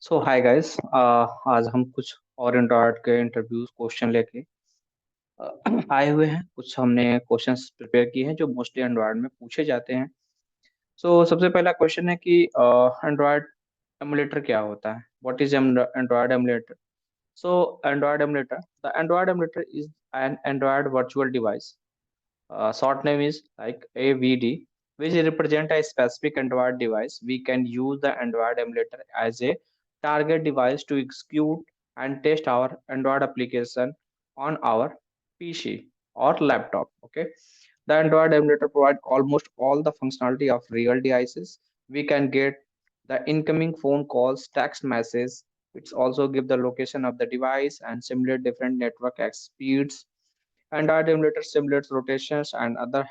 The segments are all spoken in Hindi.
सो हाय गाइस। आज हम कुछ और एंड्रॉयड के इंटरव्यूज क्वेश्चन लेके आए हुए हैं। कुछ हमने क्वेश्चंस प्रिपेयर किए हैं जो मोस्टली एंड्रॉयड में पूछे जाते हैं। सो सबसे पहला क्वेश्चन है कि एंड्रॉयड एमुलेटर क्या होता है। What is Android emulator? So Android emulator, the Android emulator is an Android virtual device. Short name is like AVD, which represent a specific Android device. We can use the Android emulator as a target device to execute and test our Android application on our PC or laptop. Okay, the Android emulator provide almost all the functionality of real devices. We can get the incoming phone calls, text message. It's also give the location of the device and simulate different network speeds. Android emulator simulates rotations and other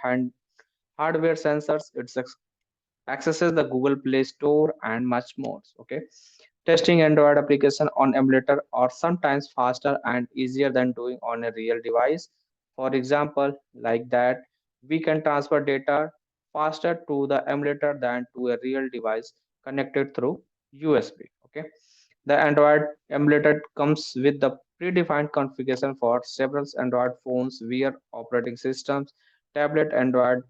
hardware sensors. Accesses the Google Play Store and much more. Okay, testing Android application on emulator are sometimes faster and easier than doing on a real device. For example, like that, we can transfer data faster to the emulator than to a real device connected through USB. Okay, the Android emulator comes with the predefined configuration for several Android phones, Wear operating systems, tablet, Android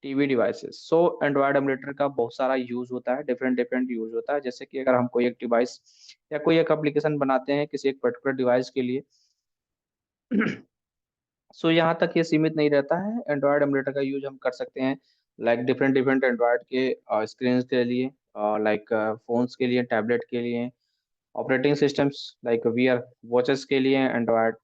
TV devices. So Android emulator का बहुत सारा यूज होता है, डिफरेंट डिफरेंट यूज होता है. जैसे कि अगर हम कोई एक डिवाइस या कोई एक एप्लीकेशन बनाते हैं किसी एक पर्टिकुलर डिवाइस के लिए, सो यहाँ तक ये सीमित नहीं रहता है. एंड्रॉयड एमुलेटर का यूज हम कर सकते हैं लाइक डिफरेंट डिफरेंट एंड्रॉयड के स्क्रीन के लिए, लाइक फोन्स के लिए, टैबलेट के लिए, operating systems like VR watches के लिए, एंड्रॉयड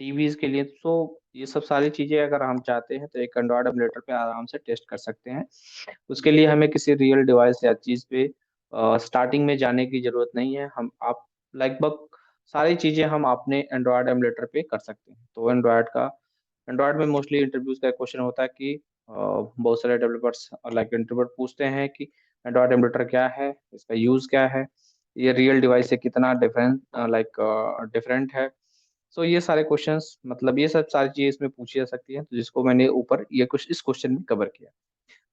टीवीज के लिए. सो ये सब सारी चीजें अगर हम चाहते हैं तो एक एंड्रॉयड एमुलेटर पे आराम से टेस्ट कर सकते हैं. उसके लिए हमें किसी रियल डिवाइस या चीज पे स्टार्टिंग में जाने की जरूरत नहीं है. हम आप लगभग सारी चीजें हम अपने एंड्रॉयड एमुलेटर पे कर सकते हैं. तो एंड्रॉयड में मोस्टली इंटरव्यूज का क्वेश्चन होता है कि बहुत सारे डेवलपर्स लाइक इंटरव्यूअर पूछते हैं कि एंड्रॉयड एमुलेटर क्या है, इसका यूज क्या है, ये रियल डिवाइस से कितना डिफरेंट डिफरेंट है. सो ये सारे क्वेश्चंस, मतलब ये सब सारी चीजें इसमें पूछी जा सकती हैं, तो जिसको मैंने ऊपर ये कुछ इस क्वेश्चन में कवर किया.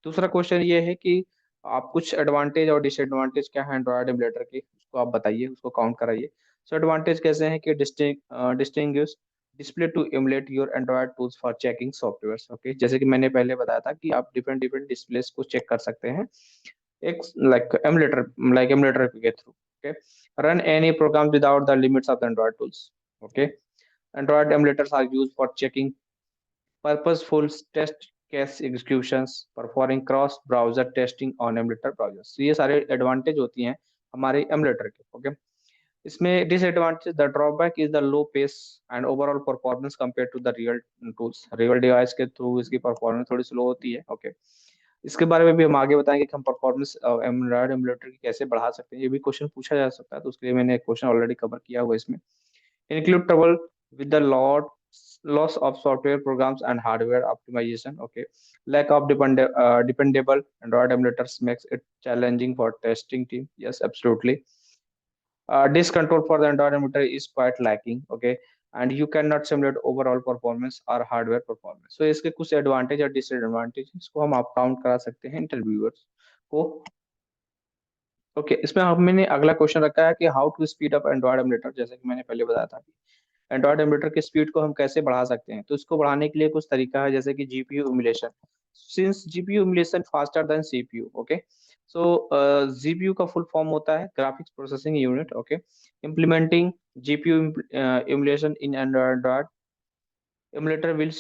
दूसरा क्वेश्चन ये है कि आप कुछ एडवांटेज और डिसएडवांटेज क्या है एंड्रॉयड एमुलेटर के, उसको आप बताइए, उसको काउंट कराइए. सो एडवांटेज कैसे हैं कि distinguish display to emulate your Android tools for checking software. Okay, जैसे कि मैंने पहले बताया था कि आप डिफरेंट डिफरेंट डिस्प्लेस को चेक कर सकते हैं एक लाइक एमुलेटर के through. Okay, run any program without the limits of the Android tools. Okay, Android emulators are used for checking purposeful test case executions, performing cross browser testing on emulator browsers. So ये सारे एडवांटेज होती हैं हमारे एमुलेटर के. ओके, इसमें disadvantage, the drawback is the low pace and overall performance compare to the real tools. Real device के थ्रू इसकी परफॉर्मेंस थोड़ी स्लो होती है. ओके, इसके बारे में भी हम आगे बताएंगे कि हम परफॉर्मेंस एंड्रॉयड एमुलेटर की कैसे बढ़ा सकते हैं. ये भी क्वेश्चन पूछा जा सकता है, तो उसके लिए मैंने एक क्वेश्चन ऑलरेडी कवर किया हुआ है इसमें. Include trouble with the loss of software programs and hardware optimization. Okay, lack of dependable Android emulators makes it challenging for testing team. Yes, absolutely. Disk control for the Android emulator is quite lacking. Okay, and you cannot simulate overall performance or hardware performance. So इसके कुछ एडवांटेज और डिसएडवांटेज इसको हम आप काउंट करा सकते हैं इंटरव्यूअर्स को. ओके, इसमें हमने अगला क्वेश्चन रखा है कि how to speed up Android emulator. जैसे कि मैंने पहले बताया था कि एंड्रॉयड एमुलेटर की स्पीड को हम कैसे बढ़ा सकते हैं, तो इसको बढ़ाने के लिए कुछ तरीका है, जैसे कि GPU emulation. Since GPU emulation faster than CPU. Okay, so GPU का फुल फॉर्म होता है graphics processing unit. Okay, implementing GPU emulation in Android emulator will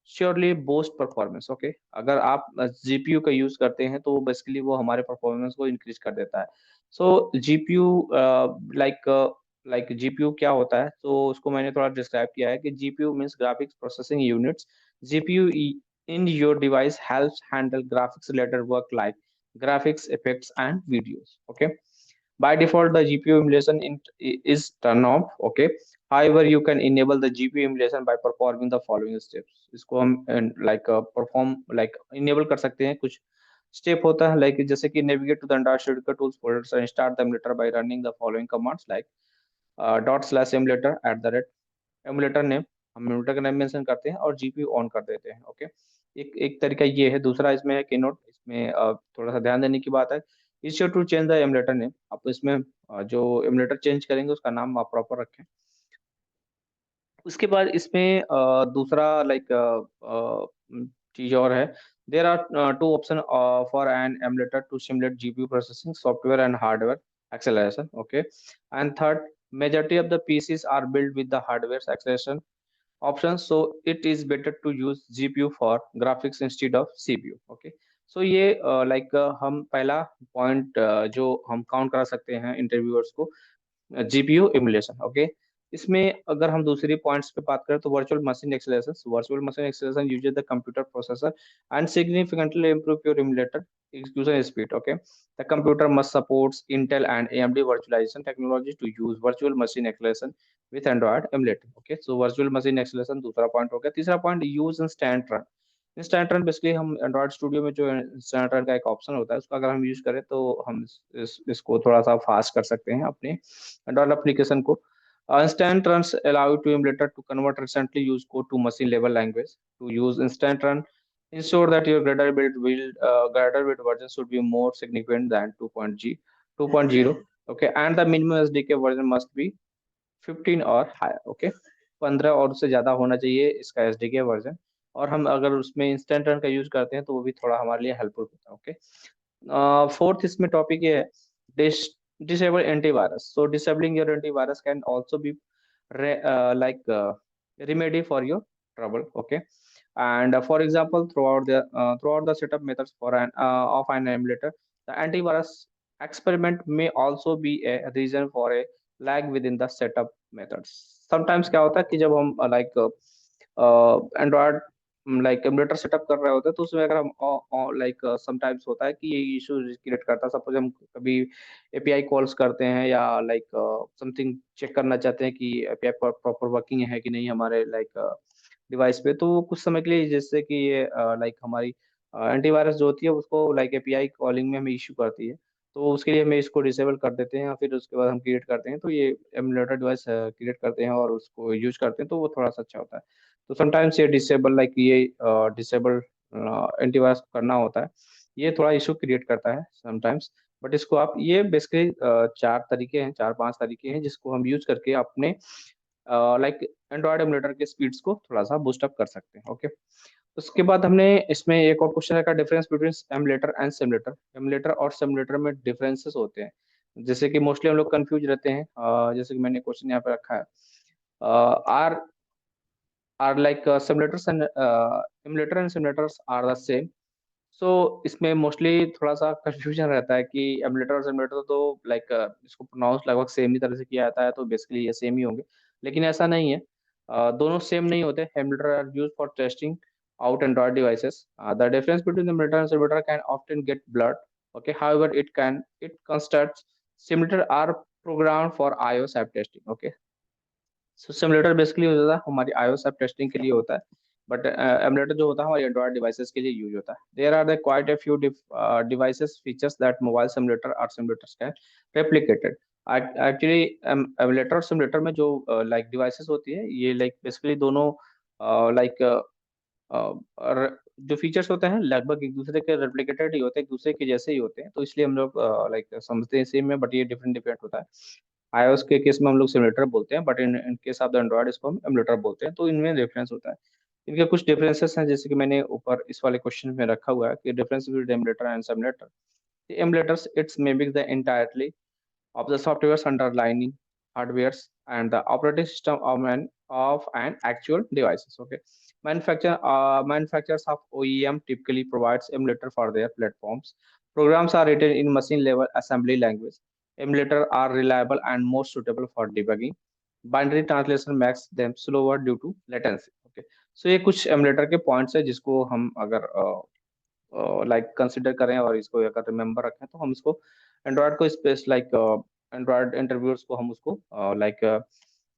surely boost performance. Okay, अगर आप जीपीयू का यूज करते हैं तो बेसिकली वो हमारे परफॉर्मेंस को इंक्रीज कर देता है. सो जीपीयू लाइक लाइक जीपीयू क्या होता है, तो उसको मैंने थोड़ा डिस्क्राइब किया है कि GPU means graphics processing units. GPU in your device helps handle graphics related work like graphics effects and videos. Okay, by default the GPU emulation is turned off. Okay, however you can enable the GPU emulation by performing the following steps. इसको हम like perform like enable कर सकते हैं. कुछ स्टेप होता है like जैसे कि navigate to the Android Studio tools folders and start the emulator by running the following commands like ./emulator emulator name. हम emulator का नाम मेंशन करते हैं और GPU ऑन कर देते हैं. ओके, एक एक तरीका ये है. दूसरा इसमें है keynote. इसमें थोड़ा सा ध्यान देने की बात है issue to change the emulator name, आप इसमें जो एमुलेटर चेंज करेंगे उसका नाम आप प्रॉपर रखें। उसके बाद इसमें दूसरा लाइक चीज और है, there are two option for an emulator to simulate GPU processing software and hardware acceleration, okay, and third, majority of the PCs are built with the hardware acceleration options, so it is better to use GPU for graphics instead of CPU, okay। सो ये लाइक हम पहला पॉइंट जो हम काउंट करा सकते हैं इंटरव्यूअर्स को, जीपीयू इमुलेशन, ओके। इसमें अगर हम दूसरी पॉइंट्स पे बात करें तो virtual machine acceleration uses the computer processor and significantly improve your emulator execution speed, okay। The computer must supports Intel and AMD virtualization technology to use virtual machine acceleration with Android emulator, okay। So virtual machine acceleration दूसरा पॉइंट हो गया। तीसरा point, use instant run. Instant run basically हम एंड्रॉइड स्टूडियो में जो इंस्टेंट रन का एक ऑप्शन होता है उसका अगर हम यूज करें तो हम इसको थोड़ा सा फास्ट कर सकते हैं अपने एंड्रॉइड एप्लीकेशन को। Instant runs allow you to emulator to convert recently used code to machine level language. To use instant run, ensure that your Gradle build version should be more significant than 2.0. Okay, and the minimum SDK version must be 15 और हायर, ओके। 15 और उससे ज्यादा होना चाहिए इसका एसडीके वर्जन। और हम अगर उसमें इंस्टेंट रन का यूज करते हैं तो वो भी थोड़ा हमारे लिए हेल्पफुल होता है, ओके। फोर्थ इसमें टॉपिक ये है, dish disable antivirus. So disabling your antivirus can also be remedy for your trouble, okay। And for example, throughout the setup methods for an of an emulator, the antivirus experiment may also be a reason for a lag within the setup methods। Sometimes क्या होता है कि जब हम एंड्रॉयड लाइक एमुलेटर सेटअप कर रहे होते हैं तो उसमें अगर हम लाइक समटाइम्स होता है कि ये इशू क्रिएट करता है। सपोज हम कभी एपीआई कॉल्स करते हैं या लाइक समथिंग चेक करना चाहते हैं कि एपीआई प्रॉपर वर्किंग है कि नहीं हमारे लाइक डिवाइस पे, तो वो कुछ समय के लिए जैसे कि ये लाइक हमारी एंटीवायरस जो होती है उसको लाइक एपीआई कॉलिंग में हमें इशू करती है। तो उसके लिए हमें इसको डिसेबल कर देते हैं या फिर उसके बाद हम क्रिएट करते हैं तो ये एमुलेटर डिवाइस क्रिएट करते हैं और उसको यूज करते हैं तो वो थोड़ा सा अच्छा होता है। तो समटाइम्स ये डिसेबल लाइक ये डिसेबल एंटीवायरस करना होता है, ये थोड़ा इशू क्रिएट करता है समटाइम्स। बट इसको आप ये बेसिकली चार पांच तरीके हैं जिसको हम यूज करके अपने लाइक एंड्रॉयड एमुलेटर के स्पीड्स को थोड़ा सा बूस्ट अप कर सकते हैं, ओके। उसके बाद हमने इसमें एक और क्वेश्चन रखा, difference between emulator and simulator. Emulator और सिमुलेटर में डिफरेंसेस होते हैं, जैसे कि मोस्टली हम लोग कंफ्यूज रहते हैं। जैसे कि मैंने क्वेश्चन यहाँ पे रखा है, are are like simulators and emulator and simulators are the same. So इसमें मोस्टली थोड़ा सा कंफ्यूजन रहता है कि एमुलेटर और सिमुलेटर तो लाइक इसको प्रोनाउंस लगभग सेम ही तरह से किया जाता है तो बेसिकली ये सेम ही होंगे, लेकिन ऐसा नहीं है। दोनों सेम नहीं होते। Emulator are used for testing out Android devices. The difference between the emulator and simulator can often get blurred. Okay, however, it constructs simulator are programmed for iOS app testing. Okay, so simulator basically होता है हमारी iOS ऐप टेस्टिंग के लिए होता है, बट एमुलेटर जो होता है हमारी एंड्रॉइड डिवाइसेस के लिए यूज होता है। There are the quite a few devices features that mobile simulator और simulators can replicated. Actually emulator और सिमुलेटर में जो लाइक डिवाइसेस होती है ये लाइक बेसिकली दोनों लाइक और जो फीचर्स होते हैं लगभग एक दूसरे के रेप्लिकेटेड ही होते हैं, एक दूसरे के जैसे ही होते हैं, तो इसलिए हम लोग लाइक समझते हैं सेम है, बट ये डिफरेंट डिफरेंट होता है। iOS के केस में हम लोग सिमुलेटर बोलते हैं, but in in case of the Android इसको हम एमुलेटर बोलते हैं, तो इनमें डिफरेंस होता है। इनके कुछ डिफरेंसेस हैं जैसे कि मैंने ऊपर इस वाले क्वेश्चन में रखा हुआ है कि difference between emulator and simulator. Emulators it's mimic the entirely of the software's underlying hardwares and the operating system of an actual devices. Okay, manufacturers of OEM typically provides emulator for their platforms. Programs are written in machine level assembly language. Emulator are reliable and more suitable for debugging. Binary translation makes them slower due to latency. Okay, so ये कुछ emulator के points है जिसको हम अगर लाइक कंसिडर करें और इसको अगर रिमेम्बर रखें तो हम इसको एंड्रॉयड को स्पेस लाइक एंड्रॉयड इंटरव्यूअर्स को हम उसको लाइक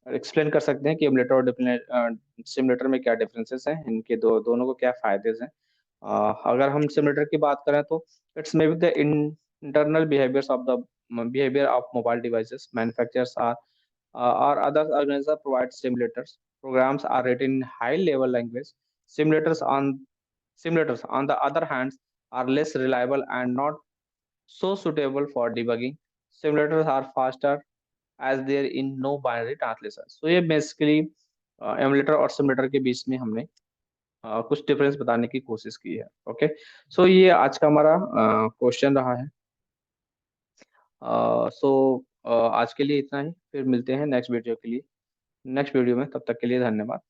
एक्सप्लेन कर सकते हैं कि एमुलेटर और सिमुलेटर में क्या डिफरेंसेस हैं, इनके दोनों को क्या फायदे हैं। अगर हम सिमुलेटर की बात करें तो it's may be the internal behaviour of mobile devices. Manufacturers are or other organizers provide simulators. Programs are written in high level language. Simulators on Simulators, on the other hand, are less reliable and not so suitable for debugging. Simulators are faster as there in no binary translation. So ये बेसिकली एमुलेटर और सिमुलेटर के बीच में हमने कुछ डिफरेंस बताने की कोशिश की है। ओके, सो ये आज का हमारा क्वेश्चन रहा है। सो आज के लिए इतना ही, फिर मिलते हैं नेक्स्ट वीडियो के लिए, नेक्स्ट वीडियो में। तब तक के लिए धन्यवाद।